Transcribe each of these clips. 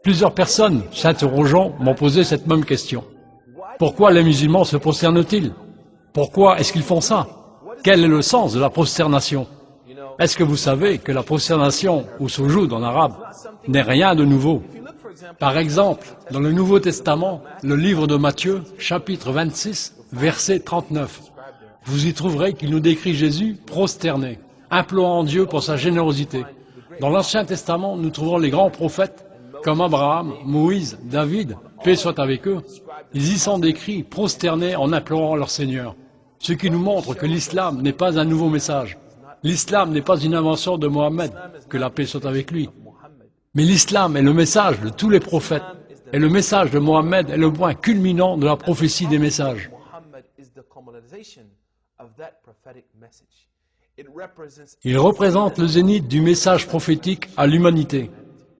Plusieurs personnes s'interrogeant m'ont posé cette même question. Pourquoi les musulmans se prosternent-ils? Pourquoi est-ce qu'ils font ça? Quel est le sens de la prosternation? Est-ce que vous savez que la prosternation, ou soujoud en arabe, n'est rien de nouveau? Par exemple, dans le Nouveau Testament, le livre de Matthieu, chapitre 26, verset 39, vous y trouverez qu'il nous décrit Jésus prosterné, implorant Dieu pour sa générosité. Dans l'Ancien Testament, nous trouvons les grands prophètes, comme Abraham, Moïse, David, paix soit avec eux. Ils y sont décrits prosternés en implorant leur Seigneur. Ce qui nous montre que l'islam n'est pas un nouveau message. L'islam n'est pas une invention de Mohammed, que la paix soit avec lui. Mais l'islam est le message de tous les prophètes. Et le message de Mohammed est le point culminant de la prophétie des messages. Il représente le zénith du message prophétique à l'humanité.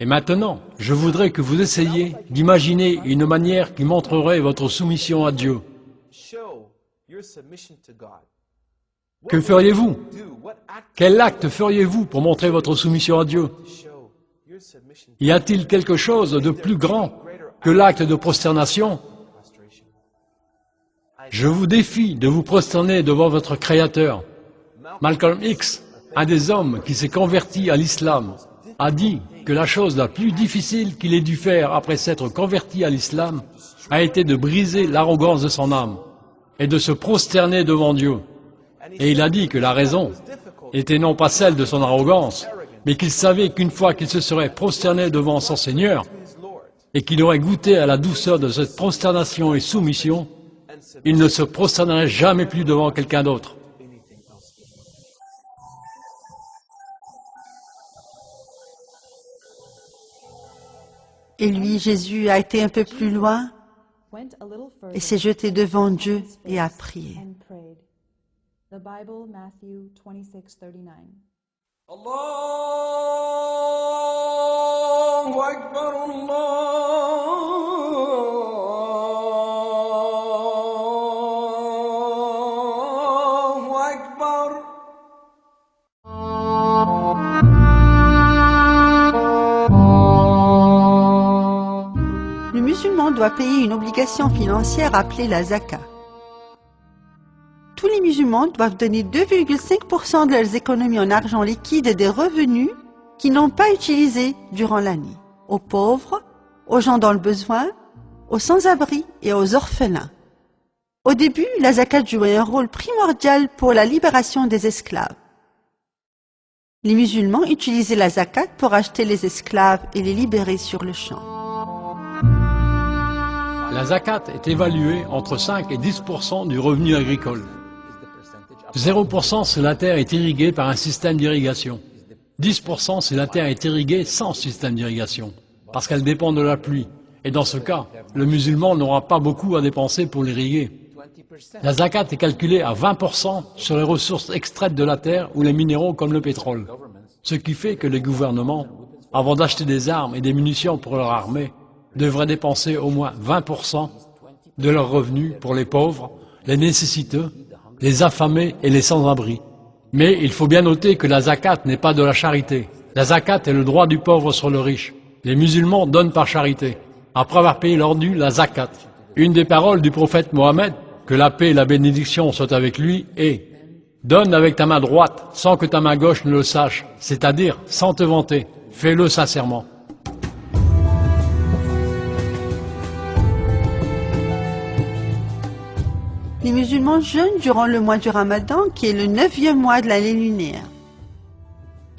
Et maintenant, je voudrais que vous essayiez d'imaginer une manière qui montrerait votre soumission à Dieu. Que feriez-vous? Quel acte feriez-vous pour montrer votre soumission à Dieu? Y a-t-il quelque chose de plus grand que l'acte de prosternation? Je vous défie de vous prosterner devant votre Créateur. Malcolm X, un des hommes qui s'est converti à l'islam, a dit que la chose la plus difficile qu'il ait dû faire après s'être converti à l'islam a été de briser l'arrogance de son âme et de se prosterner devant Dieu. Et il a dit que la raison était non pas celle de son arrogance, mais qu'il savait qu'une fois qu'il se serait prosterné devant son Seigneur et qu'il aurait goûté à la douceur de cette prosternation et soumission, il ne se prosternerait jamais plus devant quelqu'un d'autre. Et lui, Jésus, a été un peu plus loin et s'est jeté devant Dieu et a prié. The Bible, Matthew 26:39. Allahu Akbar, Allahu Akbar. Le musulman doit payer une obligation financière appelée la zakat. Tous les musulmans doivent donner 2,5% de leurs économies en argent liquide et des revenus qu'ils n'ont pas utilisés durant l'année, aux pauvres, aux gens dans le besoin, aux sans-abri et aux orphelins. Au début, la zakat jouait un rôle primordial pour la libération des esclaves. Les musulmans utilisaient la zakat pour acheter les esclaves et les libérer sur le champ. La zakat est évaluée entre 5 et 10% du revenu agricole. 0% si la terre est irriguée par un système d'irrigation. 10% si la terre est irriguée sans système d'irrigation, parce qu'elle dépend de la pluie. Et dans ce cas, le musulman n'aura pas beaucoup à dépenser pour l'irriguer. La zakat est calculée à 20% sur les ressources extraites de la terre ou les minéraux comme le pétrole. Ce qui fait que les gouvernements, avant d'acheter des armes et des munitions pour leur armée, devraient dépenser au moins 20% de leurs revenus pour les pauvres, les nécessiteux, les affamés et les sans-abri. Mais il faut bien noter que la zakat n'est pas de la charité. La zakat est le droit du pauvre sur le riche. Les musulmans donnent par charité, après avoir payé leur dû la zakat. Une des paroles du prophète Mohammed, que la paix et la bénédiction soient avec lui, est « Donne avec ta main droite, sans que ta main gauche ne le sache, c'est-à-dire sans te vanter. Fais-le sincèrement. » Les musulmans jeûnent durant le mois du Ramadan, qui est le 9e mois de l'année lunaire.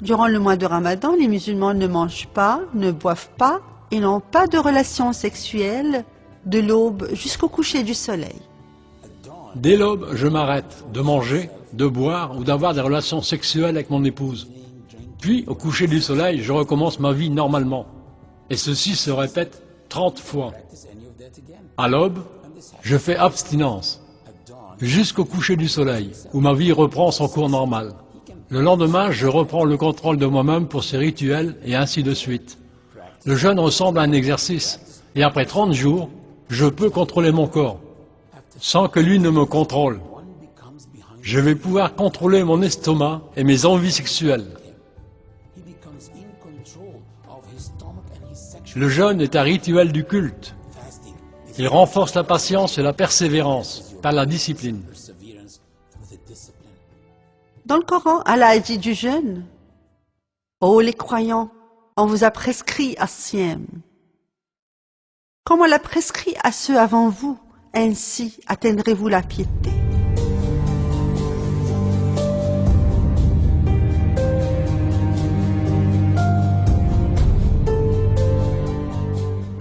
Durant le mois de Ramadan, les musulmans ne mangent pas, ne boivent pas et n'ont pas de relations sexuelles de l'aube jusqu'au coucher du soleil. Dès l'aube, je m'arrête de manger, de boire ou d'avoir des relations sexuelles avec mon épouse. Puis, au coucher du soleil, je recommence ma vie normalement. Et ceci se répète 30 fois. À l'aube, je fais abstinence. Jusqu'au coucher du soleil, où ma vie reprend son cours normal. Le lendemain, je reprends le contrôle de moi-même pour ces rituels, et ainsi de suite. Le jeûne ressemble à un exercice, et après 30 jours, je peux contrôler mon corps, sans que lui ne me contrôle. Je vais pouvoir contrôler mon estomac et mes envies sexuelles. Le jeûne est un rituel du culte. Il renforce la patience et la persévérance par la discipline. Dans le Coran, Allah a dit du jeûne. Ô les croyants, on vous a prescrit as-siyam. Comme on l'a prescrit à ceux avant vous, ainsi atteindrez-vous la piété.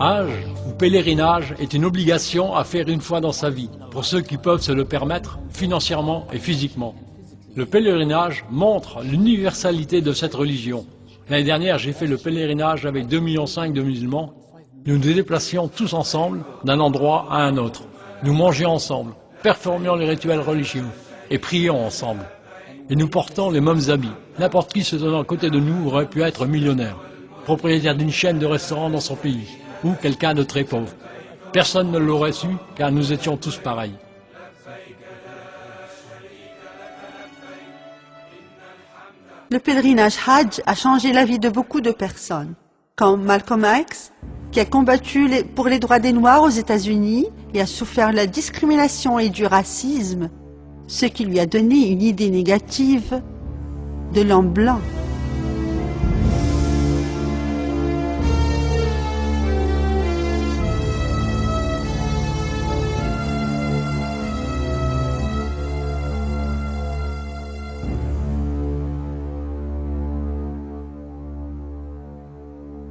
Hajj ou pèlerinage est une obligation à faire une fois dans sa vie, pour ceux qui peuvent se le permettre financièrement et physiquement. Le pèlerinage montre l'universalité de cette religion. L'année dernière, j'ai fait le pèlerinage avec 2,5 millions de musulmans. Nous nous déplacions tous ensemble d'un endroit à un autre. Nous mangions ensemble, performions les rituels religieux et prions ensemble. Et nous portons les mêmes habits. N'importe qui se tenant à côté de nous aurait pu être millionnaire, propriétaire d'une chaîne de restaurants dans son pays, ou quelqu'un de très pauvre. Personne ne l'aurait su, car nous étions tous pareils. Le pèlerinage Hajj a changé la vie de beaucoup de personnes, comme Malcolm X, qui a combattu pour les droits des Noirs aux États-Unis et a souffert la discrimination et du racisme, ce qui lui a donné une idée négative de l'homme blanc.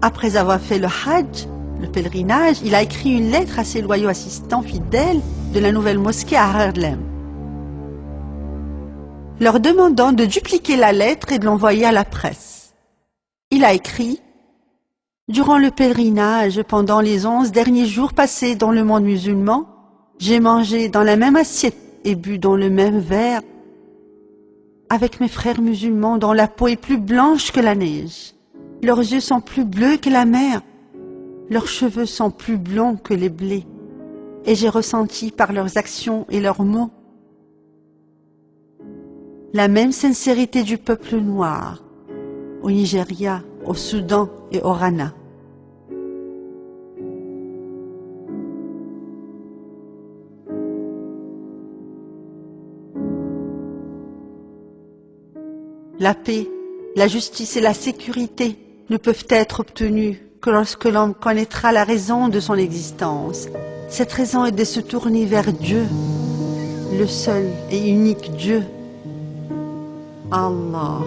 Après avoir fait le Hajj, le pèlerinage, il a écrit une lettre à ses loyaux assistants fidèles de la nouvelle mosquée à Harlem, leur demandant de dupliquer la lettre et de l'envoyer à la presse. Il a écrit « Durant le pèlerinage, pendant les 11 derniers jours passés dans le monde musulman, j'ai mangé dans la même assiette et bu dans le même verre avec mes frères musulmans dont la peau est plus blanche que la neige. Leurs yeux sont plus bleus que la mer, leurs cheveux sont plus blonds que les blés, et j'ai ressenti par leurs actions et leurs mots la même sincérité du peuple noir, au Nigeria, au Soudan et au Ghana. La paix, la justice et la sécurité ne peuvent être obtenues que lorsque l'homme connaîtra la raison de son existence. Cette raison est de se tourner vers Dieu, le seul et unique Dieu, Allah.